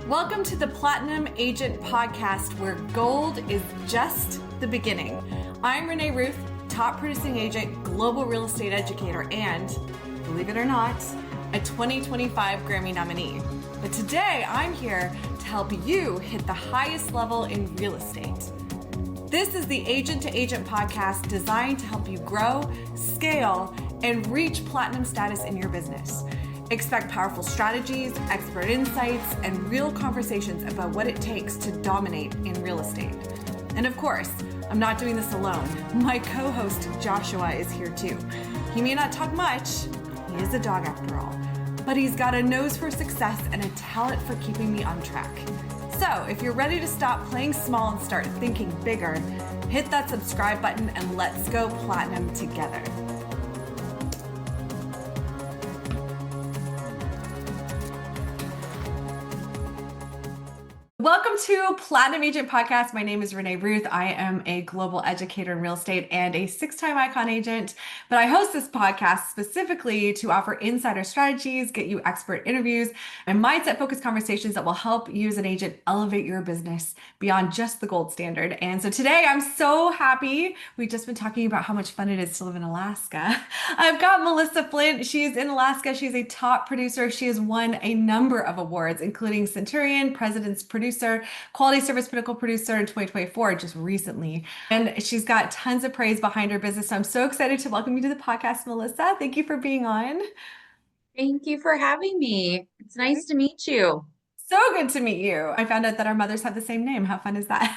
Welcome to the Platinum Agent Podcast, where gold is just the beginning. I'm Renee Ruth, top producing agent, global real estate educator, and, believe it or not, a 2025 Grammy nominee. But today I'm here to help you hit the highest level in real estate. This is the Agent to Agent podcast designed to help you grow, scale, and reach platinum status in your business. Expect powerful strategies, expert insights, and real conversations about what it takes to dominate in real estate. And of course, I'm not doing this alone. My co-host Joshua is here too. He may not talk much, he is a dog after all, but he's got a nose for success and a talent for keeping me on track. So if you're ready to stop playing small and start thinking bigger, hit that subscribe button and let's go platinum together. Welcome to Platinum Agent Podcast. My name is Renee Ruth. I am a global educator in real estate and a 6-time icon agent, but I host this podcast specifically to offer insider strategies, get you expert interviews, and mindset-focused conversations that will help you as an agent elevate your business beyond just the gold standard. And so today I'm so happy. We've just been talking about how much fun it is to live in Alaska. I've got Melissa Flint. She's in Alaska. She's a top producer. She has won a number of awards, including Centurion, President's Producer, Quality Service Pinnacle Producer in 2024, just recently. And she's got tons of praise behind her business. So I'm so excited to welcome you to the podcast, Melissa. Thank you for being on. Thank you for having me. It's nice to meet you. So good to meet you. I found out that our mothers have the same name. How fun is that?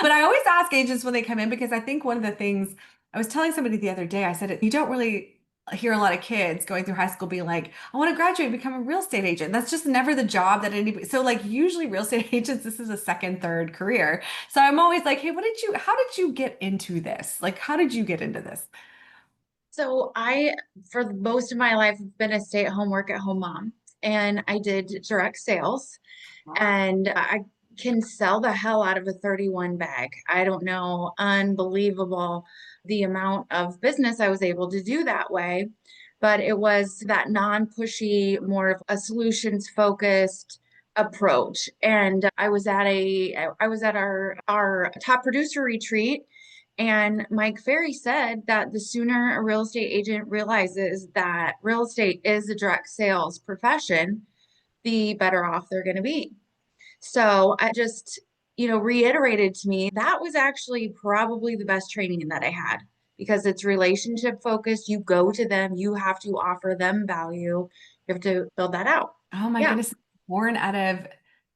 But I always ask agents when they come in, because I think one of the things I was telling somebody the other day, I said, you don't really hear a lot of kids going through high school being like, I want to graduate and become a real estate agent. That's just never the job that anybody, so like usually real estate agents, this is a second, third career. So I'm always like, hey, how did you get into this? Like, how did you get into this? So for most of my life, have been a stay-at-home, work-at-home mom, and I did direct sales, and I can sell the hell out of a 31 bag. I don't know, unbelievable the amount of business I was able to do that way. But it was that non-pushy, more of a solutions-focused approach. And I was at our top producer retreat, and Mike Ferry said that the sooner a real estate agent realizes that real estate is a direct sales profession, the better off they're going to be. So I just, reiterated to me that was actually probably the best training that I had, because it's relationship focused. You go to them, you have to offer them value. You have to build that out. Oh my Yeah. goodness. Born out of,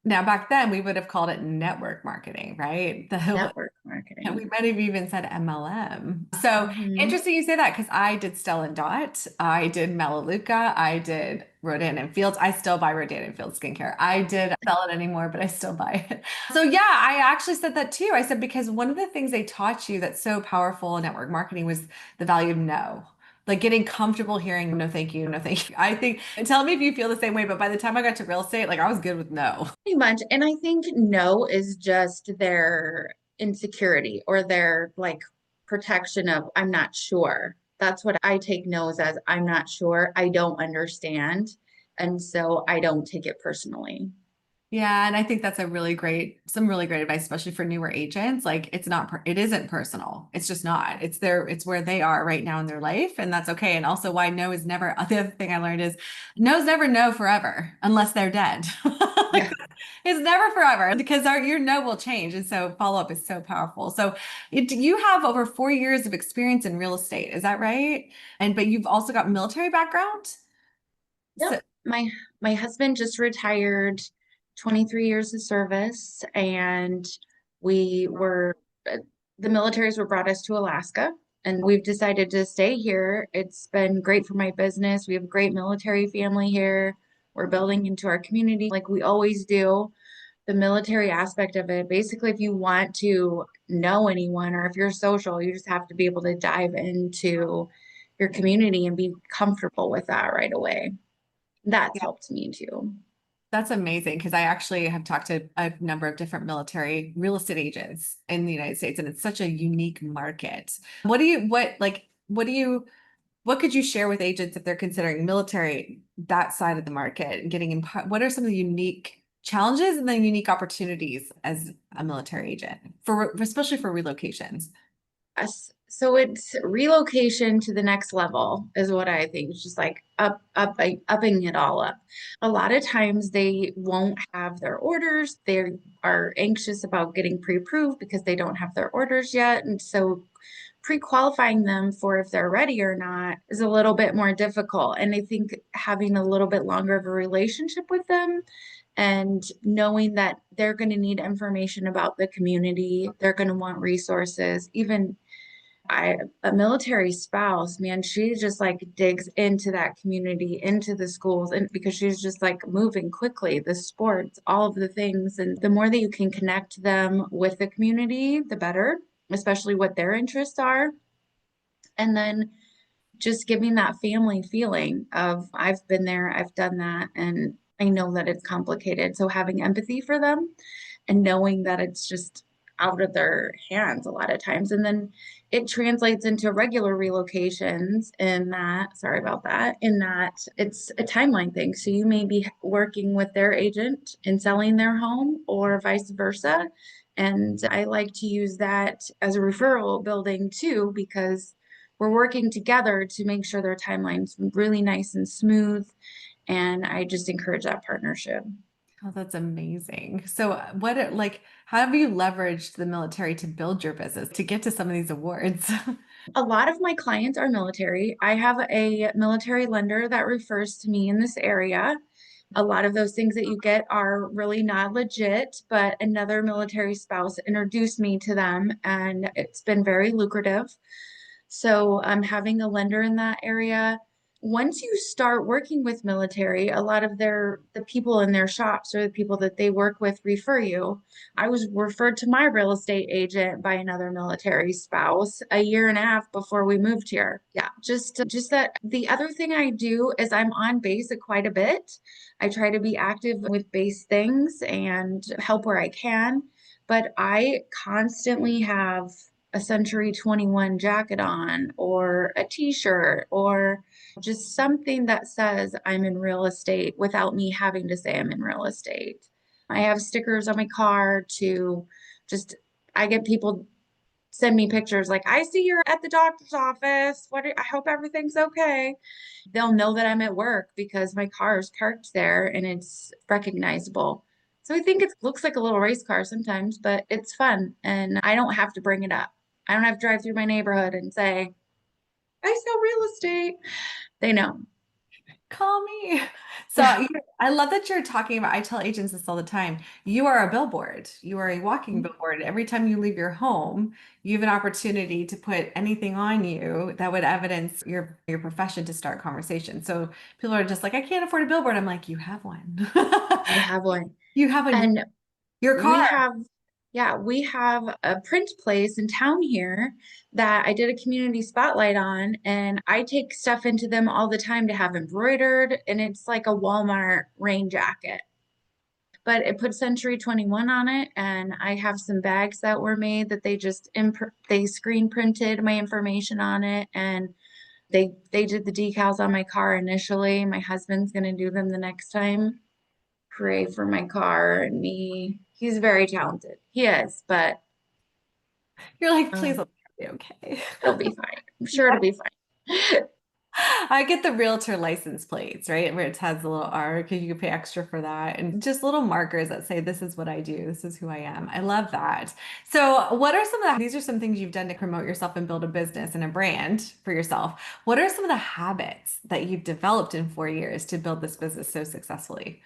now back then we would have called it network marketing, right? Network And we marketing. might have even said MLM. So interesting you say that, because I did Stella and Dot. I did Melaleuca. I did Rodan and Fields. I still buy Rodan and Fields skincare. I did sell it anymore, but I still buy it. So yeah, I actually said that too. I said, because one of the things they taught you that's so powerful in network marketing was the value of no. Like getting comfortable hearing no, thank you, no, thank you. I think, and tell me if you feel the same way, but by the time I got to real estate, like I was good with no. Pretty much. And I think no is just their insecurity or their like protection of, I'm not sure. That's what I take no's as. I'm not sure. I don't understand. And so I don't take it personally. Yeah, and I think that's some really great advice, especially for newer agents. Like it isn't personal. It's just not. It's where they are right now in their life, and that's okay. And also why no is never, the other thing I learned is no's never no forever unless they're dead. Like, Yeah. it's never forever, because your no will change. And so follow-up is so powerful. So you have over 4 years of experience in real estate, is that right? But you've also got military background. So Yep. My husband just retired, 23 years of service, and we were the militaries were brought us to Alaska, and we've decided to stay here. It's been great for my business. We have a great military family here. We're building into our community like we always do. The military aspect of it, basically, if you want to know anyone or if you're social, you just have to be able to dive into your community and be comfortable with that right away. That's helped me too. that's amazing, because I actually have talked to a number of different military real estate agents in the United States, and it's such a unique market. What could you share with agents if they're considering military, that side of the market, and getting in, what are some of the unique challenges and then unique opportunities as a military agent for especially for relocations? Yes. So it's relocation to the next level is what I think. It's just like upping it all up. A lot of times they won't have their orders. They are anxious about getting pre-approved because they don't have their orders yet. And so pre-qualifying them for if they're ready or not is a little bit more difficult. And I think having a little bit longer of a relationship with them and knowing that they're going to need information about the community, they're going to want resources, even a military spouse, man, she just like digs into that community, into the schools, and because she's just like moving quickly, the sports, all of the things. And the more that you can connect them with the community, the better, especially what their interests are. And then just giving that family feeling of I've been there, I've done that, and I know that it's complicated. So having empathy for them and knowing that it's just out of their hands a lot of times. And then it translates into regular relocations in that, sorry about that, in that it's a timeline thing. So you may be working with their agent and selling their home or vice versa. And I like to use that as a referral building too, because we're working together to make sure their timeline's really nice and smooth. And I just encourage that partnership. Oh, that's amazing. So how have you leveraged the military to build your business to get to some of these awards? A lot of my clients are military. I have a military lender that refers to me in this area. A lot of those things that you get are really not legit, but another military spouse introduced me to them and it's been very lucrative. So I'm having a lender in that area. Once you start working with military, a lot of the people in their shops or the people that they work with refer you. I was referred to my real estate agent by another military spouse a year and a half before we moved here. Yeah, just that. The other thing I do is I'm on base quite a bit. I try to be active with base things and help where I can, but I constantly have a Century 21 jacket on or a t-shirt or just something that says I'm in real estate without me having to say I'm in real estate. I have stickers on my car to just, I get people send me pictures like, I see you're at the doctor's office. I hope everything's okay. They'll know that I'm at work because my car is parked there and it's recognizable. So I think it looks like a little race car sometimes, but it's fun and I don't have to bring it up. I don't have to drive through my neighborhood and say, I sell real estate. They know. Call me. I love that you're talking about, I tell agents this all the time. You are a billboard. You are a walking billboard. Every time you leave your home, you have an opportunity to put anything on you that would evidence your profession to start conversation. So people are just like, I can't afford a billboard. I'm like, you have one. I have one. You have one. And Your we car. have, yeah, we have a print place in town here that I did a community spotlight on, and I take stuff into them all the time to have embroidered, and it's like a Walmart rain jacket. But it put Century 21 on it, and I have some bags that were made that they screen printed my information on it, and they did the decals on my car initially. My husband's gonna do them the next time. Pray for my car and me. He's very talented. He is, but You're like, please um, let me be okay. it'll be fine. I'm sure it'll be fine. I get the realtor license plates, right? Where it has a little R because you can pay extra for that. And just little markers that say, this is what I do. This is who I am. I love that. So what are some of these are some things you've done to promote yourself and build a business and a brand for yourself. What are some of the habits that you've developed in 4 years to build this business so successfully?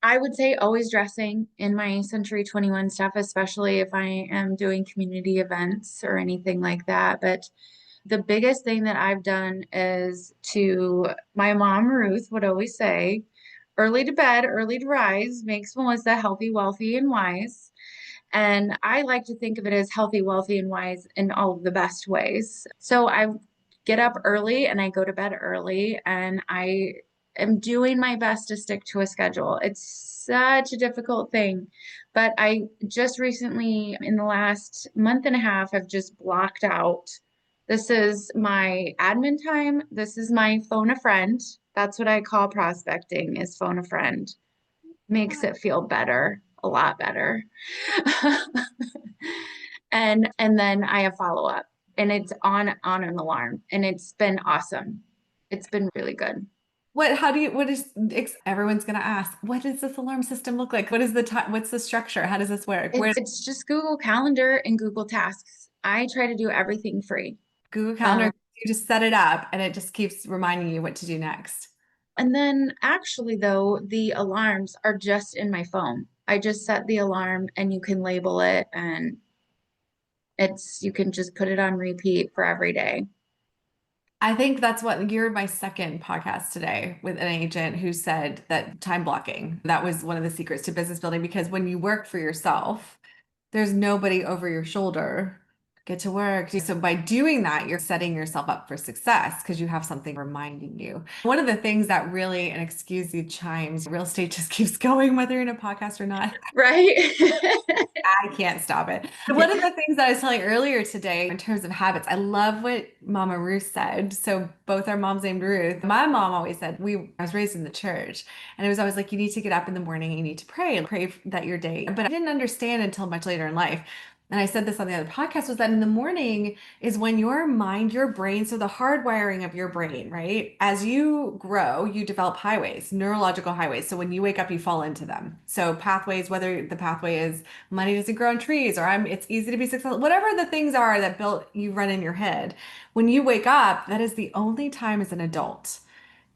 I would say always dressing in my Century 21 stuff, especially if I am doing community events or anything like that. But the biggest thing that I've done is my mom, Ruth, would always say, early to bed, early to rise makes Melissa healthy, wealthy, and wise. And I like to think of it as healthy, wealthy, and wise in all of the best ways. So I get up early and I go to bed early, and I am doing my best to stick to a schedule. It's such a difficult thing, but I just recently, in the last month and a half, have just blocked out. This is my admin time. This is my phone a friend. That's what I call prospecting, is phone a friend. makes it feel better, a lot better. And then I have follow up and it's on an alarm and it's been awesome. It's been really good. How do you, everyone's going to ask, what does this alarm system look like? What is the time? What's the structure? How does this work? It's just Google Calendar and Google Tasks. I try to do everything free. Google Um, Calendar, you just set it up and it just keeps reminding you what to do next. and then actually though, the alarms are just in my phone. I just set the alarm and you can label it and you can just put it on repeat for every day. I think that's what you're my second podcast today with an agent who said that time blocking, that was one of the secrets to business building because when you work for yourself, there's nobody over your shoulder. Get to work. So by doing that, you're setting yourself up for success because you have something reminding you. One of the things that really, and excuse the chimes, real estate just keeps going, whether you're in a podcast or not. Right? I can't stop it. One of the things that I was telling earlier today in terms of habits, I love what Mama Ruth said. So both our moms named Ruth. My mom always said I was raised in the church, and it was always like you need to get up in the morning, and you need to pray and pray that your day. But I didn't understand until much later in life. And I said this on the other podcast was that in the morning is when your mind, your brain, so the hardwiring of your brain, right? As you grow, you develop highways, neurological highways. So when you wake up, you fall into them. So pathways, whether the pathway is money doesn't grow on trees or it's easy to be successful, whatever the things are that built you run in your head. When you wake up, that is the only time as an adult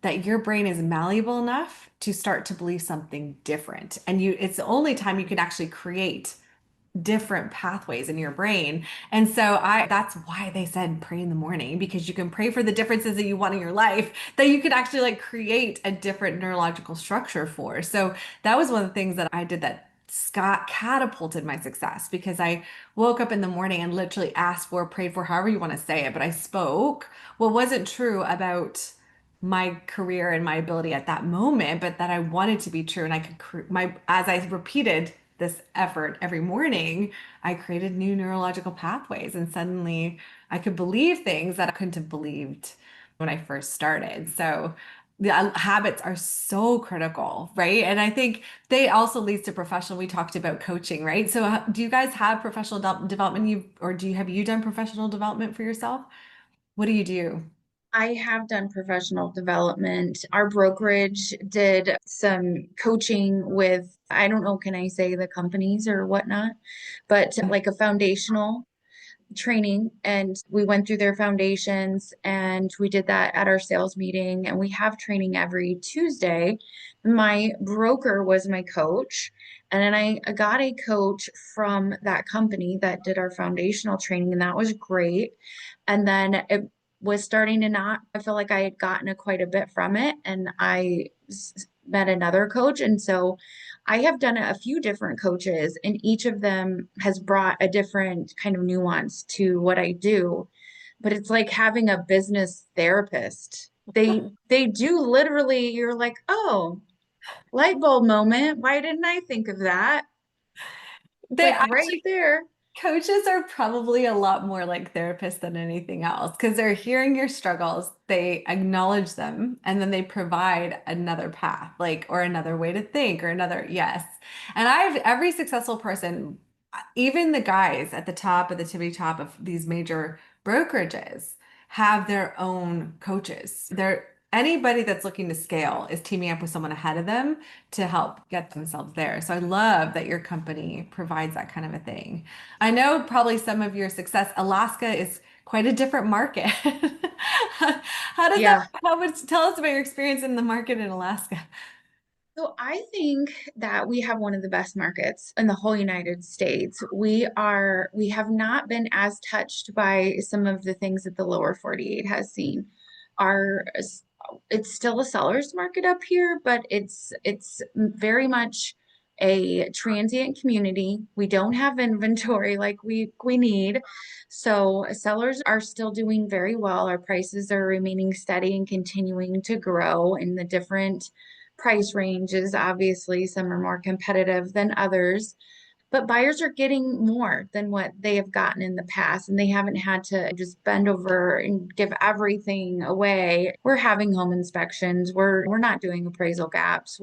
that your brain is malleable enough to start to believe something different. And it's the only time you can actually create different pathways in your brain. And so that's why they said pray in the morning, because you can pray for the differences that you want in your life that you could actually like create a different neurological structure for. So that was one of the things that I did that Scott catapulted my success because I woke up in the morning and literally asked for, prayed for, however you want to say it, but I spoke what wasn't true about my career and my ability at that moment, but that I wanted to be true and I could as I repeated this effort every morning, I created new neurological pathways and suddenly I could believe things that I couldn't have believed when I first started. So the habits are so critical, right? And I think they also leads to professional. We talked about coaching, right? So do you guys have professional development have you done professional development for yourself? What do you do? I have done professional development. Our brokerage did some coaching with, I don't know, can I say the companies or whatnot, but like a foundational training. And we went through their foundations and we did that at our sales meeting. And we have training every Tuesday. My broker was my coach. And then I got a coach from that company that did our foundational training, and that was great. And then it was starting to not, I feel like I had gotten quite a bit from it. And met another coach. And so I have done a few different coaches, and each of them has brought a different kind of nuance to what I do. But it's like having a business therapist. They do literally, you're like, oh, light bulb moment. Why didn't I think of that? They Like right actually there. Coaches are probably a lot more like therapists than anything else because they're hearing your struggles, they acknowledge them, and then they provide another path, like, or another way to think, or another, yes. And every successful person, even the guys at the top of the tippy top of these major brokerages, have their own coaches. Anybody that's looking to scale is teaming up with someone ahead of them to help get themselves there. So I love that your company provides that kind of a thing. I know probably some of your success, Alaska is quite a different market. How does that, Yeah. how would tell us about your experience in the market in Alaska? So I think that we have one of the best markets in the whole United States. We have not been as touched by some of the things that the lower 48 has seen. Our it's still a seller's market up here, but it's very much a transient community. We don't have inventory like we need. So sellers are still doing very well. Our prices are remaining steady and continuing to grow in the different price ranges. Obviously, some are more competitive than others. but buyers are getting more than what they have gotten in the past, and they haven't had to just bend over and give everything away. We're having home inspections. We're not doing appraisal gaps.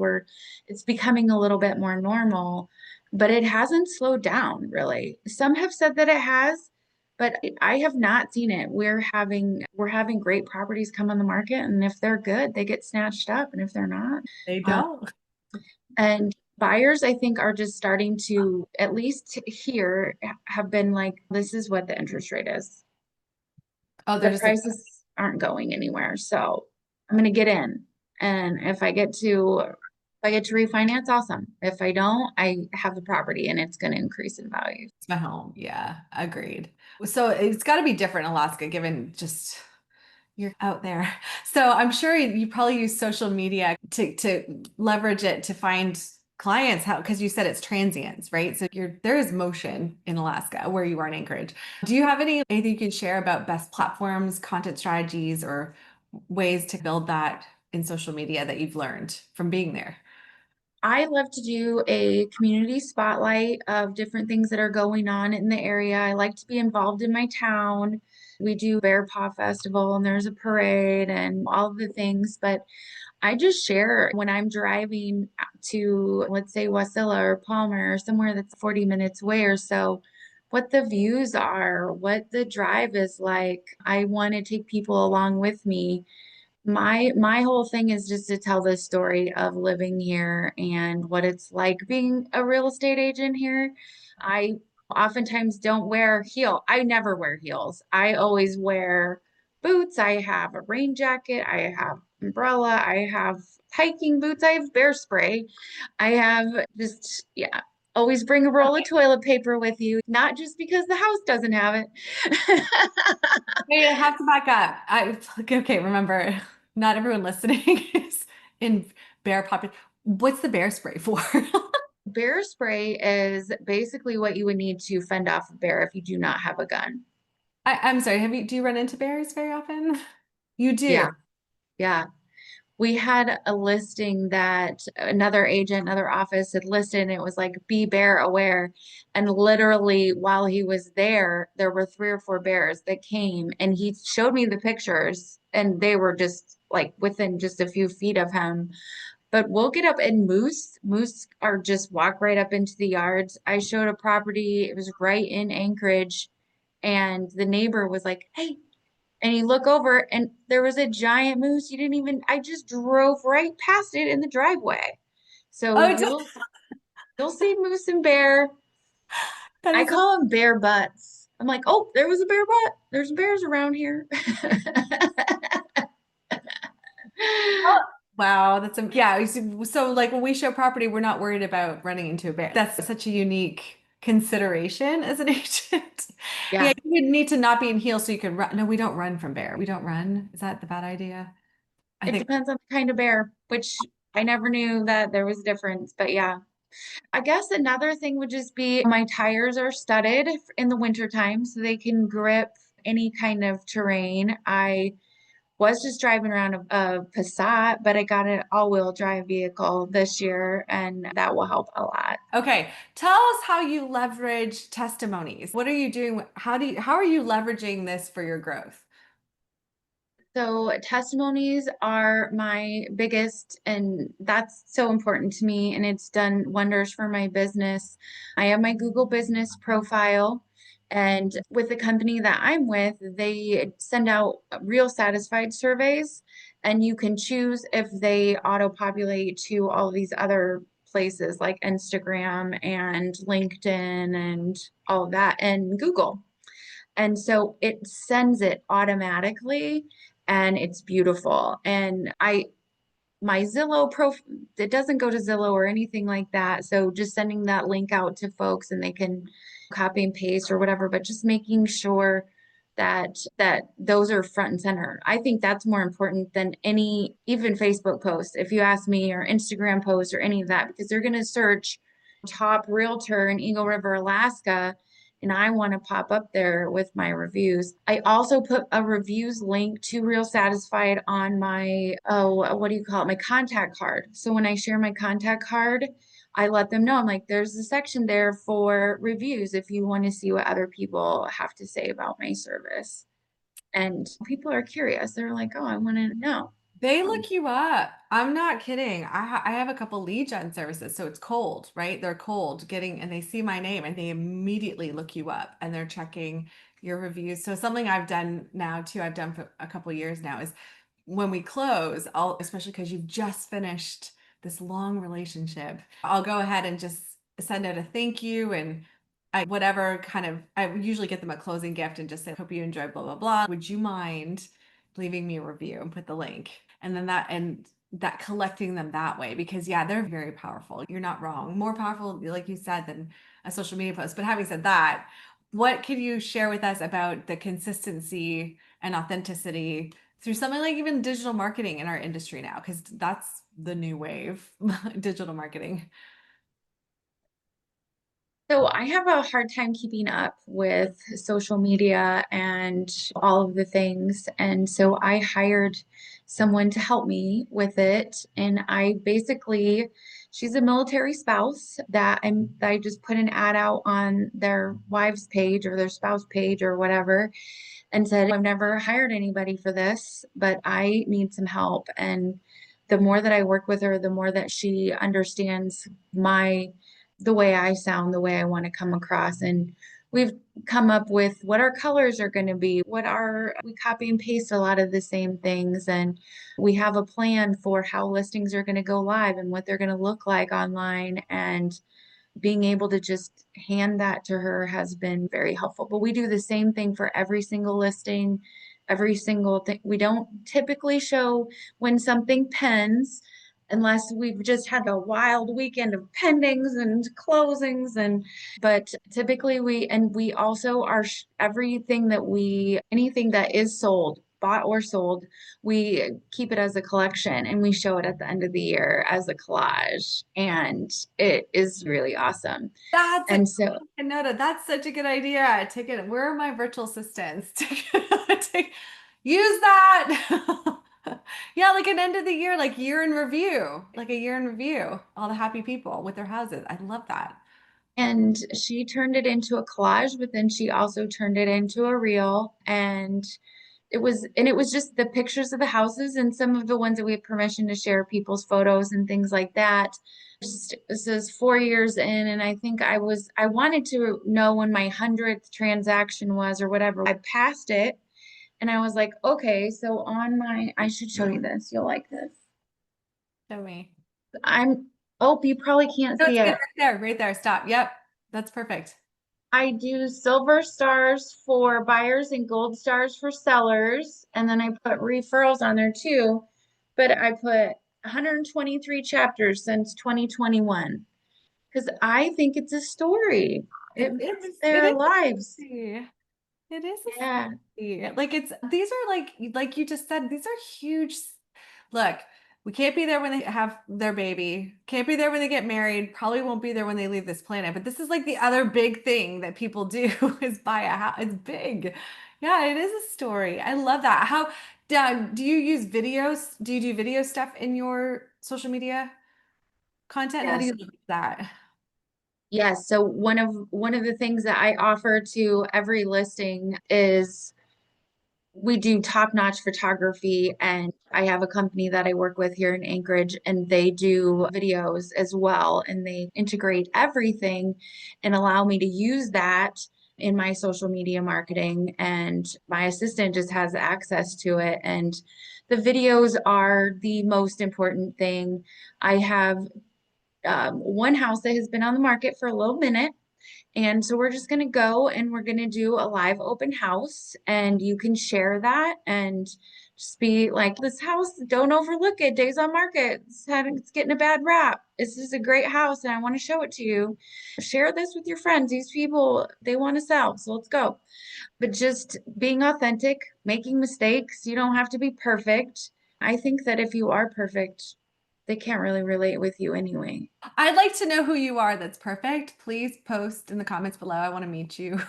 It's becoming a little bit more normal, but it hasn't slowed down really. Some have said that it has, but I have not seen it. We're having great properties come on the market, and if they're good, they get snatched up, and if they're not, They um, don't. and buyers, I think, are just starting to, at least here, have been like, this is what the interest rate is. Oh, The they're just like, prices aren't going anywhere. So I'm going to get in. And if I get to refinance, awesome. If I don't, I have the property and it's going to increase in value. it's my home. Yeah, agreed. So it's got to be different in Alaska, given just you're out there. So I'm sure you probably use social media to leverage it to find clients. How, because you said it's transients, right? So there is motion in Alaska where you are in Anchorage. Do you have anything you can share about best platforms, content strategies, or ways to build that in social media that you've learned from being there? I love to do a community spotlight of different things that are going on in the area. I like to be involved in my town. We do Bear Paw Festival and there's a parade and all of the things, but I just share when I'm driving to, let's say, Wasilla or Palmer or somewhere that's 40 minutes away or so, what the views are, what the drive is like. I want to take people along with me. My whole thing is just to tell the story of living here and what it's like being a real estate agent here. I oftentimes don't wear I never wear heels. I always wear boots. I have a rain jacket. I have umbrella. I have hiking boots. I have bear spray. I have just, yeah, always bring a roll of toilet paper with you, not just because the house doesn't have it. Wait, I have to back up. Okay, remember, not everyone listening is in bear population. What's the bear spray for? Bear spray is basically what you would need to fend off a bear if you do not have a gun. I'm sorry, do you run into bears very often? You do. Yeah, yeah. We had a listing that another agent, another office had listed, and it was like, be bear aware. And literally, while he was there were 3 or 4 bears that came, and he showed me the pictures, and they were just like within just a few feet of him. But we'll get up and moose are just walk right up into the yards. I showed a property, it was right in Anchorage, and the neighbor was like, hey, and you look over and there was a giant moose. I just drove right past it in the driveway. So Oh, you'll see moose and bear. that I is a, call them bear butts. I'm like, oh, there was a bear butt. There's bears around here. oh, wow. Yeah. So like when we show property, we're not worried about running into a bear. That's such a unique consideration as an agent. Yeah, Yeah, you would need to not be in heels so you can run. No, we don't run from bear. We don't run. Is that the bad idea? I it think. depends on the kind of bear, which I never knew that there was a difference, but yeah. I guess another thing would just be my tires are studded in the wintertime so they can grip any kind of terrain. I was just driving around a Passat, but I got an all-wheel drive vehicle this year, and that will help a lot. Okay, tell us how you leverage testimonies. What are you doing? How are you leveraging this for your growth? So testimonies are my biggest, and that's so important to me, and it's done wonders for my business. I have my Google business profile, and with the company that I'm with, they send out real satisfied surveys, and you can choose if they auto-populate to all these other places like Instagram and LinkedIn and all of that, and Google. And so it sends it automatically and it's beautiful. And my Zillow it doesn't go to Zillow or anything like that. So just sending that link out to folks and they can copy and paste or whatever, but just making sure that those are front and center. I think that's more important than any even Facebook post, if you ask me, or Instagram post or any of that, because they're going to search top realtor in Eagle River, Alaska, and I want to pop up there with my reviews. I also put a reviews link to Real Satisfied on my, oh, what do you call it? My contact card. So when I share my contact card, I let them know, I'm like, there's a section there for reviews if you want to see what other people have to say about my service. And people are curious. They're like, oh, I want to know. They Um, look you up. I'm not kidding. I have a couple lead gen services, so it's cold, right? They're cold getting, and they see my name and they immediately look you up and they're checking your reviews. So something I've done now too, I've done for a couple years now is when we close, especially because you've just finished this long relationship, I'll go ahead and just send out a thank you and whatever kind of, I usually get them a closing gift and just say, hope you enjoy blah, blah, blah. Would you mind leaving me a review and put the link? And then that collecting them that way, because yeah, they're very powerful. You're not wrong. More powerful, like you said, than a social media post. But having said that, what could you share with us about the consistency and authenticity through something like even digital marketing in our industry now? Because that's the new wave, digital marketing. So I have a hard time keeping up with social media and all of the things. And so I hired someone to help me with it. And I basically, she's a military spouse that I just put an ad out on their wives page or their spouse page or whatever and said, I've never hired anybody for this, but I need some help. And the more that I work with her, the more that she understands the way I sound, the way I want to come across. And we've come up with what our colors are going to be, we copy and paste a lot of the same things. And we have a plan for how listings are going to go live and what they're going to look like online. And being able to just hand that to her has been very helpful. But we do the same thing for every single listing, every single thing. We don't typically show when something pens unless we've just had a wild weekend of pendings and closings but typically we also are anything that is sold, bought or sold, we keep it as a collection and we show it at the end of the year as a collage, and it is really awesome. That's a And so Noted. That's such a good idea. Take it. Where are my virtual assistants? Use that. Yeah, like an end of the year, like year in review, like a year in review. All the happy people with their houses. I love that. and she turned it into a collage, but then she also turned it into a reel, and it was just the pictures of the houses and some of the ones that we had permission to share people's photos and things like that. Just, this is 4 years in, and I think I wanted to know when my 100th transaction was or whatever. I passed it, and I was like, okay, so I should show you this. You'll like this. Show me. I'm, oh, you probably can't No, see it's good it. right there, right there. Stop. Yep. That's perfect. I do silver stars for buyers and gold stars for sellers. And then I put referrals on there too. But I put 123 chapters since 2021 because I think it's a story. It makes It their is lives. a It is a Yeah. story. Like these are like you just said, these are huge. Look, we can't be there when they have their baby. Can't be there when they get married. Probably won't be there when they leave this planet. But this is like the other big thing that people do is buy a house. It's big. Yeah, it is a story. I love that. Do you use videos? Do you do video stuff in your social media content? How do Yes. you look at that? Yes. So one of the things that I offer to every listing is we do top-notch photography, and I have a company that I work with here in Anchorage, and they do videos as well, and they integrate everything and allow me to use that in my social media marketing, and my assistant just has access to it. And the videos are the most important thing. I have one house that has been on the market for a little minute, and so we're just going to go and we're going to do a live open house, and you can share that and just be like, this house, don't overlook it. Days on market. It's getting a bad rap. This is a great house and I want to show it to you. Share this with your friends. These people, they want to sell. So let's go. But just being authentic, making mistakes. You don't have to be perfect. I think that if you are perfect, they can't really relate with you anyway. I'd like to know who you are that's perfect. Please post in the comments below. I want to meet you.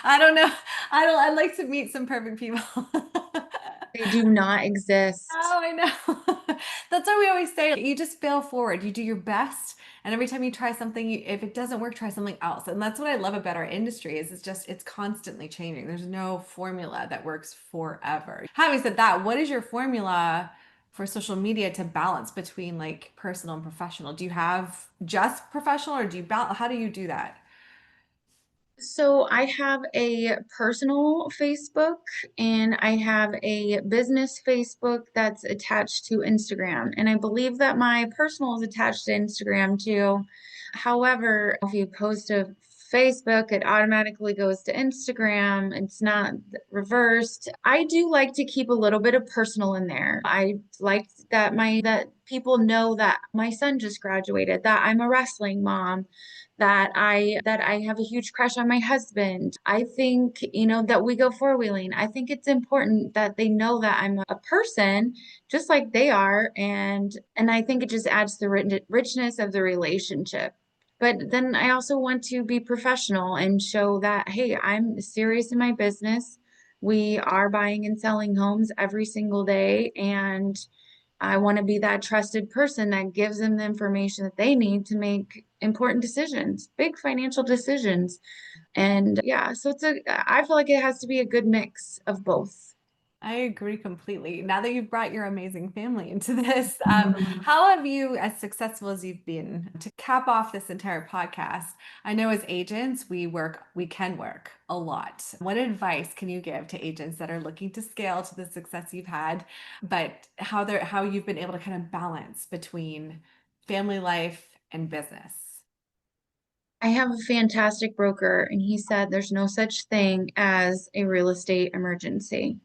I don't know. I'd like to meet some perfect people. They do not exist. Oh, I know. That's why we always say you just fail forward. You do your best, and every time you try something, if it doesn't work, try something else. And that's what I love about our industry is it's constantly changing. There's no formula that works forever. Having said that, what is your formula for social media to balance between like personal and professional? Do you have just professional or do you balance? How do you do that? So I have a personal Facebook and I have a business Facebook that's attached to Instagram. And I believe that my personal is attached to Instagram too. However, if you post to Facebook, it automatically goes to Instagram. It's not reversed. I do like to keep a little bit of personal in there. I like that people know that my son just graduated, that I'm a wrestling mom, that I have a huge crush on my husband. I think, that we go four-wheeling. I think it's important that they know that I'm a person just like they are, and I think it just adds to the richness of the relationship. But then I also want to be professional and show that, hey, I'm serious in my business. We are buying and selling homes every single day, and I want to be that trusted person that gives them the information that they need to make important decisions, big financial decisions. And yeah, so I feel like it has to be a good mix of both. I agree completely. Now that you've brought your amazing family into this, how have you, as successful as you've been, to cap off this entire podcast? I know as agents, we can work a lot. What advice can you give to agents that are looking to scale to the success you've had, but how you've been able to kind of balance between family life and business? I have a fantastic broker, and he said there's no such thing as a real estate emergency.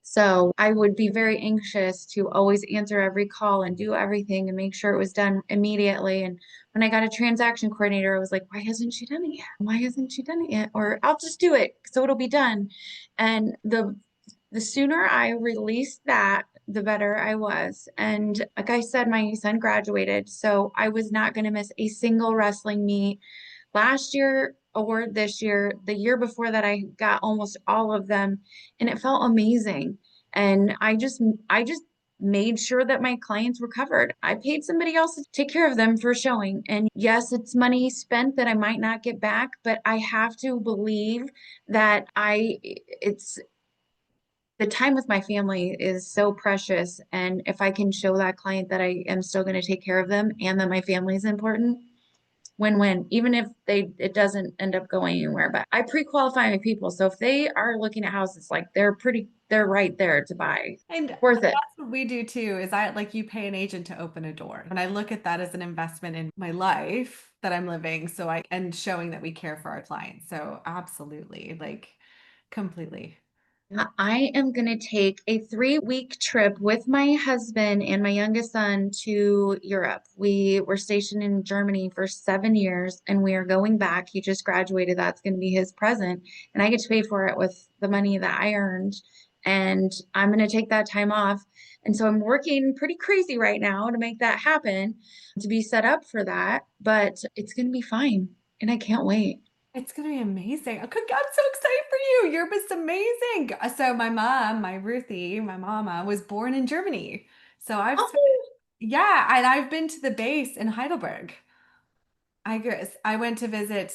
So I would be very anxious to always answer every call and do everything and make sure it was done immediately. And when I got a transaction coordinator, I was like, why hasn't she done it yet? Why hasn't she done it yet? Or I'll just do it so it'll be done. And the sooner I released that, the better I was. And like I said, my son graduated, so I was not going to miss a single wrestling meet last year or this year. The year before that, I got almost all of them, and it felt amazing. And I just made sure that my clients were covered. I paid somebody else to take care of them for showing. And yes, it's money spent that I might not get back, but I have to believe that it's the time with my family is so precious. And if I can show that client that I am still going to take care of them and that my family is important, win-win, even if it doesn't end up going anywhere. But I pre-qualify my people. So if they are looking at houses, like they're right there to buy. And Worth it. that's what we do too, is I like you pay an agent to open a door. And I look at that as an investment in my life that I'm living. And showing that we care for our clients. So absolutely, like completely. I am going to take a 3-week trip with my husband and my youngest son to Europe. We were stationed in Germany for 7 years and we are going back. He just graduated. That's going to be his present. And I get to pay for it with the money that I earned. And I'm going to take that time off. And so I'm working pretty crazy right now to make that happen, to be set up for that. But it's going to be fine. And I can't wait. It's gonna be amazing. I'm so excited for you. Europe is amazing. So my Ruthie, my mama, was born in Germany. So Oh, yeah, and I've been to the base in Heidelberg. I went to visit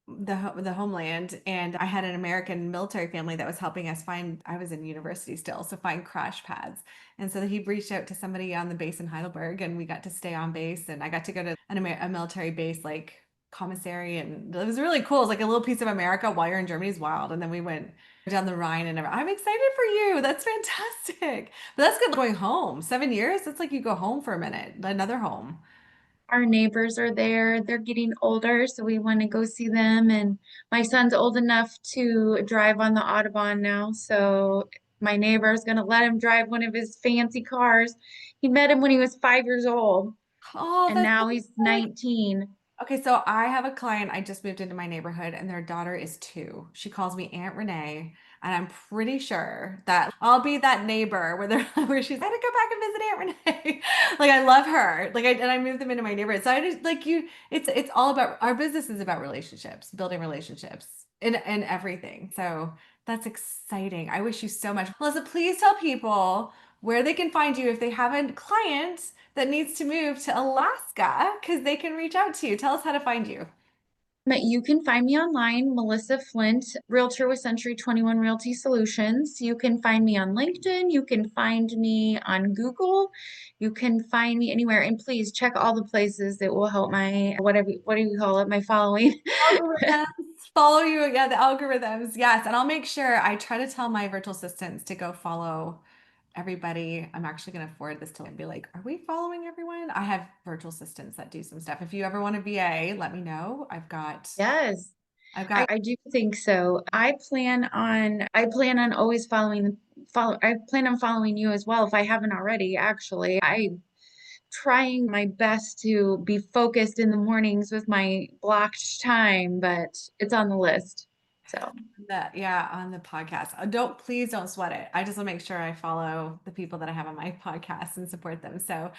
the homeland, and I had an American military family that was helping us find. I was in university still, so find crash pads. And so he reached out to somebody on the base in Heidelberg, and we got to stay on base, and I got to go to a military base like commissary, and it was really cool. It was like a little piece of America while you're in Germany is wild. And then we went down the Rhine, and I'm excited for you. That's fantastic. But that's good going home. 7 years. It's like you go home for a minute, another home. our neighbors are there. They're getting older, so we want to go see them. And my son's old enough to drive on the Autobahn now, so my neighbor is going to let him drive one of his fancy cars. He met him when he was 5 years old, Oh, and that's now so he's exciting. 19. Okay, so I have a client. I just moved into my neighborhood and their daughter is 2. She calls me Aunt Renee, and I'm pretty sure that I'll be that neighbor where she's I had to go back and visit Aunt Renee. Like I love her. And I moved them into my neighborhood. So I just like you, it's all about our business is about relationships, building relationships in everything. So That's exciting. I wish you so much. Melissa, please tell people where they can find you if they have a client that needs to move to Alaska, because they can reach out to you. Tell us how to find you. But you can find me online, Melissa Flint, Realtor with Century 21 Realty Solutions. You can find me on LinkedIn. You can find me on Google. You can find me anywhere. And please check all the places that will help my, whatever, what do you call it? My following. Algorithms. Follow you. Yeah, the algorithms. Yes. And I'll make sure I try to tell my virtual assistants to go follow everybody. I'm actually going to forward this to them and be like, are we following everyone? I have virtual assistants that do some stuff. If you ever want a VA, let me know. Yes. I've got, I do think so. I plan on always I plan on following you as well if I haven't already, actually. I'm trying my best to be focused in the mornings with my blocked time, but it's on the list. So yeah, on the podcast. Please don't sweat it. I just want to make sure I follow the people that I have on my podcast and support them. So,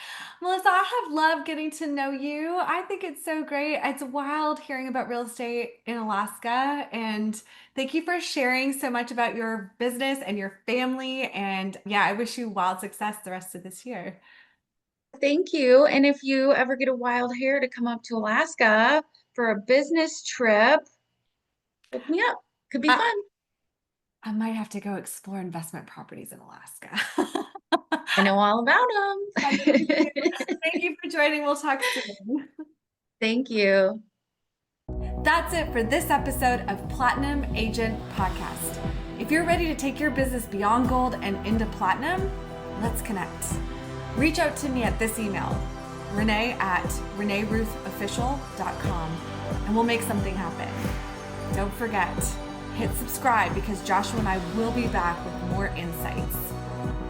Melissa, I have loved getting to know you. I think it's so great. It's wild hearing about real estate in Alaska. And thank you for sharing so much about your business and your family. And yeah, I wish you wild success the rest of this year. thank you. And if you ever get a wild hair to come up to Alaska for a business trip, look me up. Could be I, fun. I might have to go explore investment properties in Alaska. I know all about Thank them. you. Thank you for joining. We'll talk soon. Thank you. That's it for this episode of Platinum Agent Podcast. If you're ready to take your business beyond gold and into platinum, let's connect. Reach out to me at this email, renee@reneeruthofficial.com, and we'll make something happen. Don't forget, hit subscribe because Joshua and I will be back with more insights.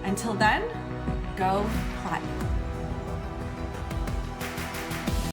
Until then, go platinum.